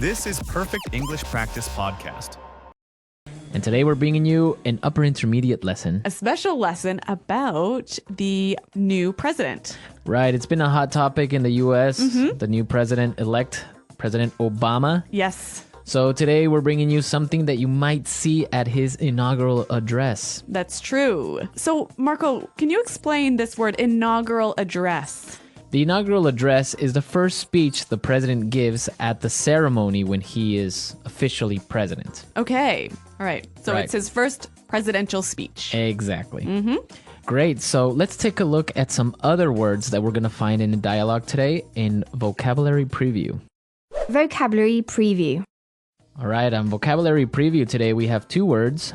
This is Perfect English Practice Podcast. And today we're bringing you an upper intermediate lesson. A special lesson about the new president. Right, it's been a hot topic in the U.S., the new president-elect, President Obama. Yes, So today we're bringing you something that you might see at his inaugural address. that's true. So, Marco, can you explain this word inaugural address? The inaugural address is the first speech the president gives at the ceremony when he is officially president. Okay, all right. So Right. it's his first presidential speech. Exactly. Great. So let's take a look at some other words that we're going to find in the dialogue today in Vocabulary Preview. Vocabulary Preview. All right, on Vocabulary Preview today, we have two words.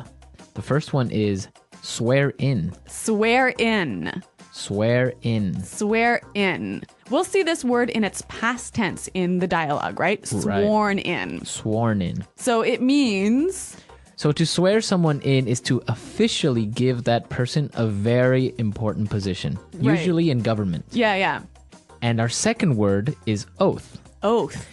The first one is swear in. Swear in. Swear in. Swear in. We'll see this word in its past tense in the dialogue, right? Sworn in. Sworn in. So it means... So to swear someone in is to officially give that person a very important position, Right. usually in government. Yeah. And our second word is oath. Oath.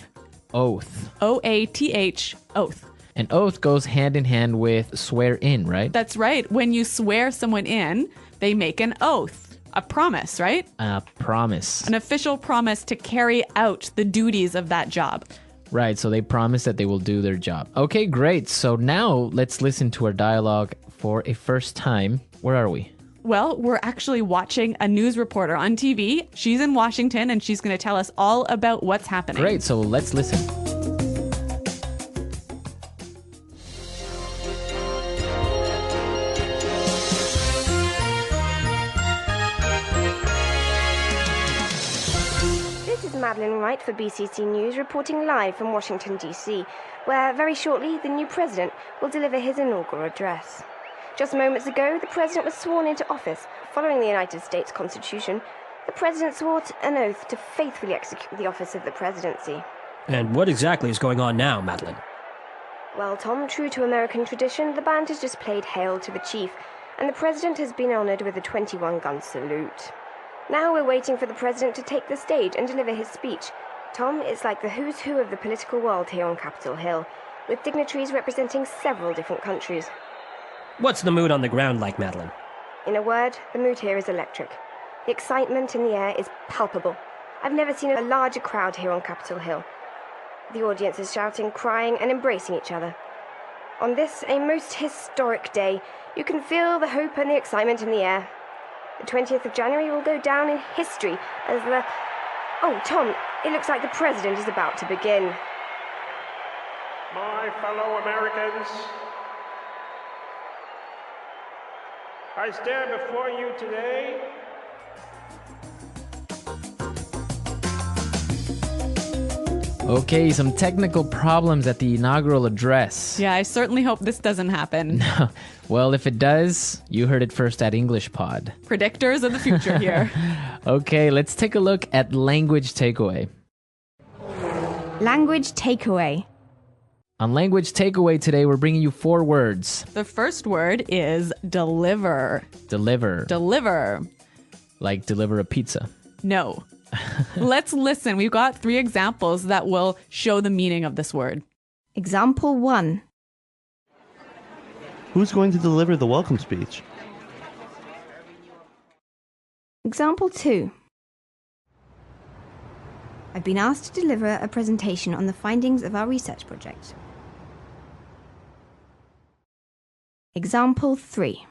Oath. O-A-T-H. Oath. An oath goes hand in hand with swear in, right? That's right. When you swear someone in, they make an oath. A promise, right? A promise. An official promise to carry out the duties of that job. Right, so they promise that they will do their job. Okay, great. So now let's listen to our dialogue for a first time. Where are we? Well, we're actually watching a news reporter on TV. She's in Washington, and she's going to tell us all about what's happening. Great, so let's listen. This is Madeline Wright for BCC News reporting live from Washington, D.C., where very shortly the new president will deliver his inaugural address. Just moments ago, the president was sworn into office. Following the United States Constitution, the president swore an oath to faithfully execute the office of the presidency. And what exactly is going on now, Madeline? Well, Tom, true to American tradition, the band has just played Hail to the Chief, and the president has been honored with a 21-gun salute. Now we're waiting for the president to take the stage and deliver his speech. Tom, it's like the who's who of the political world here on Capitol Hill, with dignitaries representing several different countries. What's the mood on the ground like, Madeline? In a word, the mood here is electric. The excitement in the air is palpable. I've never seen a larger crowd here on Capitol Hill. The audience is shouting, crying, and embracing each other. On this, a most historic day, you can feel the hope and the excitement in the air. The 20th of January will go down in history as the... Oh, Tom, it looks like the president is about to begin. My fellow Americans, I stand before you today Okay, some technical problems at the inaugural address. Yeah, I certainly hope this doesn't happen. Well, if it does, you heard it first at English Pod. Predictors of the future here. Okay, let's take a look at language takeaway. Language takeaway. On language takeaway today, we're bringing you four words. The first word is deliver. Deliver. Deliver. Like deliver a pizza. No. Let's listen. We've got 3 examples that will show the meaning of this word. Example 1. Who's going to deliver the welcome speech? Example 2. I've been asked to deliver a presentation on the findings of our research project. Example 3.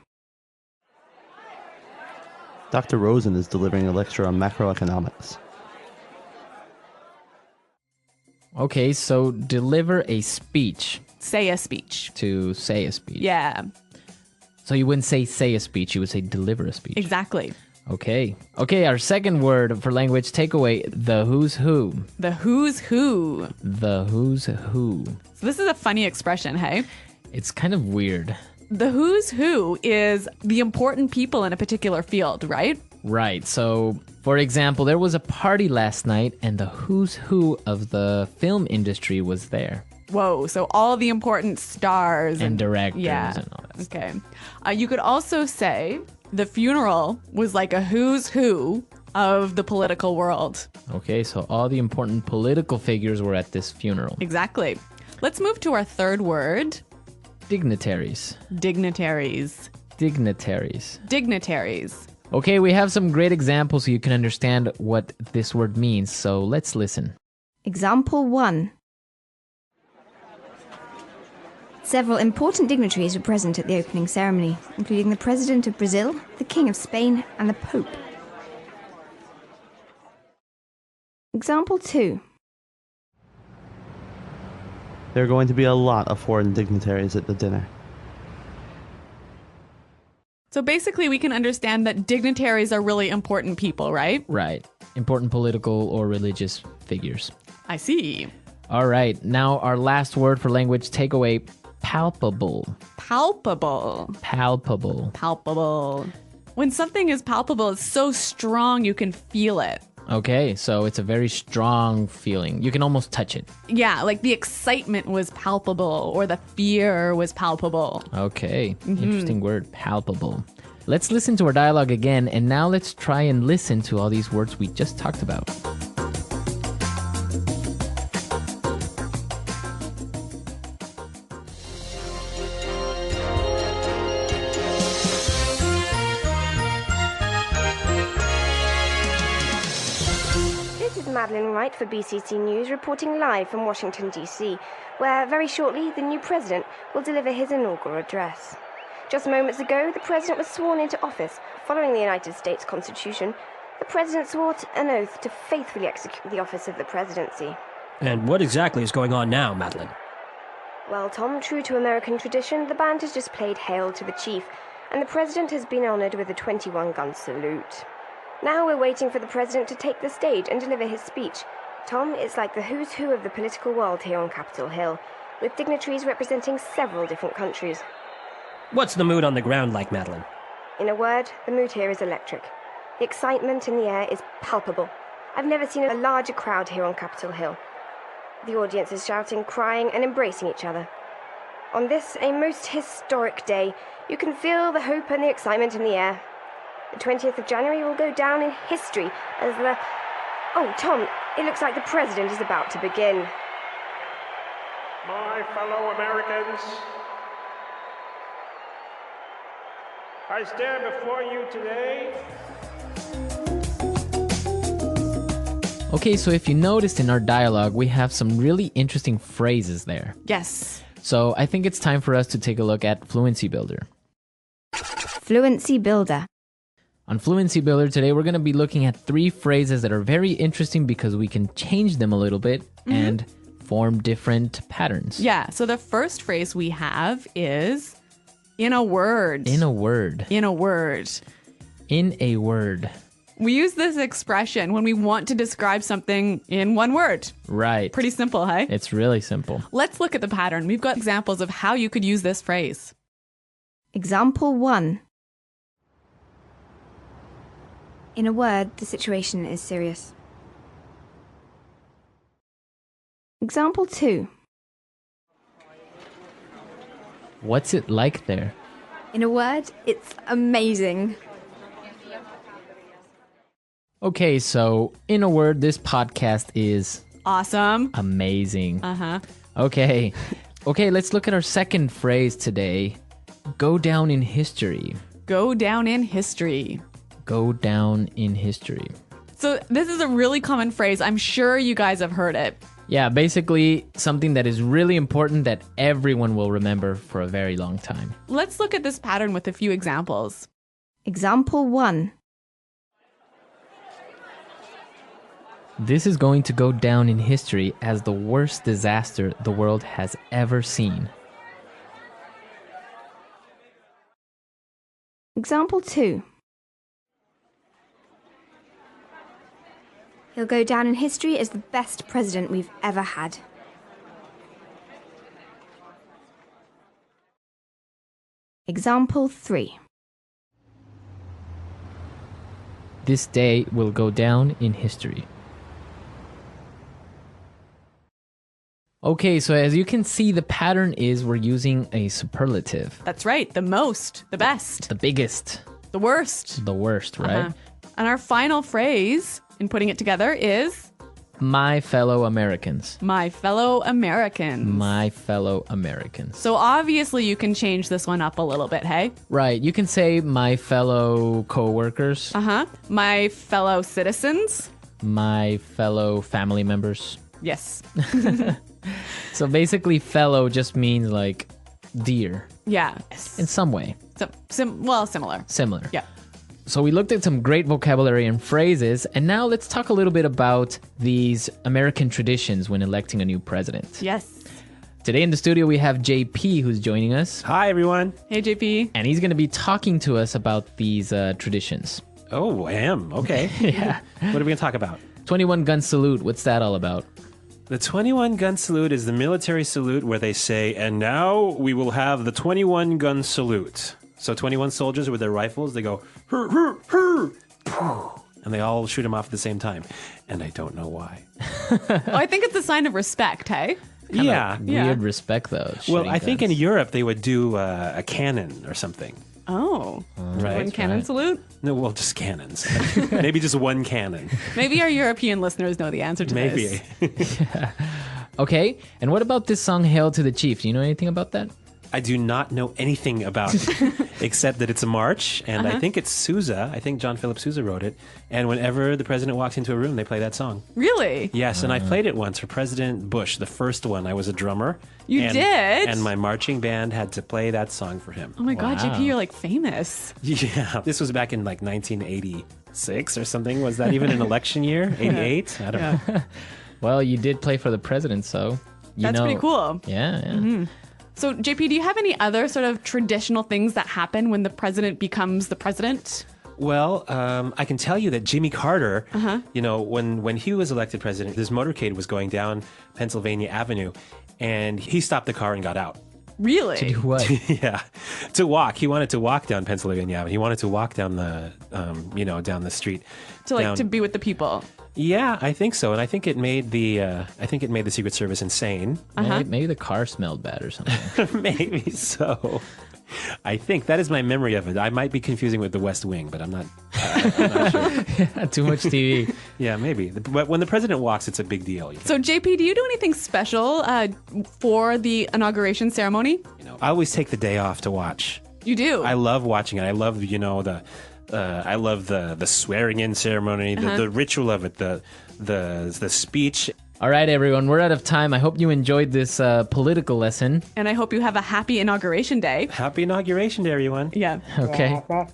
Dr. Rosen is delivering a lecture on macroeconomics. Okay, so deliver a speech. Say a speech. To say a speech. Yeah, So you wouldn't say a speech, you would say deliver a speech. exactly. Okay. Okay, our second word for language takeaway, the who's who. The who's who. The who's who. So this is a funny expression, hey? It's kind of weird. The who's who is the important people in a particular field, right? Right. So, for example, there was a party last night and the who's who of the film industry was there. Whoa, so all the important stars. And directors yeah. and all that stuff. Okay. You could also say the funeral was like a who's who of the political world. Okay, so all the important political figures were at this funeral. Exactly. Let's move to our third word. Dignitaries. Dignitaries. Dignitaries. Dignitaries. Okay, we have some great examples so you can understand what this word means. So let's listen. Example 1. Several important dignitaries were present at the opening ceremony, including the President of Brazil, the King of Spain, and the Pope. Example 2. There are going to be a lot of foreign dignitaries at the dinner. So basically, we can understand that dignitaries are really important people, right? Right. Important political or religious figures. I see. All right. Now our last word for language takeaway, palpable. Palpable. Palpable. Palpable. When something is palpable, it's so strong you can feel it. Okay, so it's a very strong feeling. You can almost touch it. Yeah, like the excitement was palpable or the fear was palpable. Okay, interesting word, palpable. Let's listen to our dialogue again, and now let's try and listen to all these words we just talked about. This is Madeline Wright for BCC News, reporting live from Washington, D.C., where very shortly the new president will deliver his inaugural address. Just moments ago, the president was sworn into office. Following the United States Constitution, the president swore an oath to faithfully execute the office of the presidency. And what exactly is going on now, Madeline? Well, Tom, true to American tradition, the band has just played Hail to the Chief, and the president has been honored with a 21-gun salute. Now we're waiting for the president to take the stage and deliver his speech. Tom, it's like the who's who of the political world here on Capitol Hill, with dignitaries representing several different countries. What's the mood on the ground like, Madeline? In a word, the mood here is electric. The excitement in the air is palpable. I've never seen a larger crowd here on Capitol Hill. The audience is shouting, crying, and embracing each other. On this, a most historic day, you can feel the hope and the excitement in the air. The 20th of January will go down in history as the... Oh, Tom, it looks like the president is about to begin. My fellow Americans, I stand before you today. Okay, so if you noticed in our dialogue, we have some really interesting phrases there. Yes. So I think it's time for us to take a look at Fluency Builder. Fluency Builder. On Fluency Builder today, we're going to be looking at 3 phrases that are very interesting because we can change them a little bit and form different patterns. Yeah, so the first phrase we have is in a word. In a word. In a word. In a word. We use this expression when we want to describe something in one word. Right. Pretty simple, hey? It's really simple. Let's look at the pattern. We've got examples of how you could use this phrase. Example 1. In a word, the situation is serious. Example 2. What's it like there? In a word, it's amazing. Okay, so in a word, this podcast is Awesome. amazing. Uh-huh. Okay. Okay, let's look at our second phrase today. Go down in history. Go down in history. Go down in history. So this is a really common phrase. I'm sure you guys have heard it. Yeah, basically something that is really important that everyone will remember for a very long time. Let's look at this pattern with a few examples. Example 1. This is going to go down in history as the worst disaster the world has ever seen. Example 2. He'll go down in history as the best president we've ever had. Example 3. This day will go down in history. Okay, so as you can see, the pattern is we're using a superlative. That's right. The most, the best, The biggest, the worst. the worst, right? And our final phrase in putting it together is My fellow Americans. my fellow Americans. My fellow Americans. So obviously you can change this one up a little bit, hey? Right. You can say my fellow co-workers, Uh-huh. My fellow citizens. my fellow family members. Yes. So basically fellow just means like dear Yeah. in some way. So, similar. Similar. Yeah. So we looked at some great vocabulary and phrases, and now let's talk a little bit about these American traditions when electing a new president. Yes. Today in the studio we have JP who's joining us, Hi, everyone. Hey, JP. and he's going to be talking to us about these traditions. Oh, I am. Okay. Yeah. What are we going to talk about? 21 gun salute, what's that all about? The 21 gun salute is the military salute where they say, and now we will have the 21 gun salute. So 21 soldiers with their rifles, they go, hur, hur, hur, and they all shoot them off at the same time. And I don't know why. Oh, I think it's a sign of respect, hey? Yeah. Weird respect though. Well, shooting I think in guns. Europe they would do a cannon or something. Oh. Right. One cannon right. salute? No, well, just cannons. Maybe just one cannon. Maybe our European listeners know the answer to Maybe. this. Okay, and what about this song Hail to the Chief? Do you know anything about that? I do not know anything about it, except that it's a march, and I think it's Sousa. I think John Philip Sousa wrote it. And whenever the president walks into a room, they play that song. Really? Yes, and I played it once for President Bush, the first one. I was a drummer. You and, did? And my marching band had to play that song for him. Oh my God, Wow. JP, you're like famous. Yeah, this was back in like 1986 or something. Was that even an election year? 88? I don't know. Well, you did play for the president, so you That's know. pretty cool. Yeah. So, JP, do you have any other sort of traditional things that happen when the president becomes the president? Well, I can tell you that Jimmy Carter, you know, when he was elected president, his motorcade was going down Pennsylvania Avenue, and he stopped the car and got out. Really? To do what? Yeah, to walk. He wanted to walk down Pennsylvania Avenue. He wanted to walk down the, down the street. To be with the people. Yeah, I think so, and I think it made the Secret Service insane. Maybe the car smelled bad or something. Maybe so. I think that is my memory of it. I might be confusing with The West Wing, but I'm not sure. Too much TV. Yeah, maybe. But when the president walks, it's a big deal. So, JP, do you do anything special for the inauguration ceremony? I always take the day off to watch. You do? I love watching it. I love, I love the swearing in ceremony, the ritual of it, the speech. All right, everyone, we're out of time. I hope you enjoyed this political lesson. And I hope you have a happy inauguration day. Happy inauguration day, everyone. Yeah. Okay. All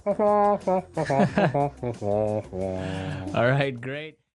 right, great.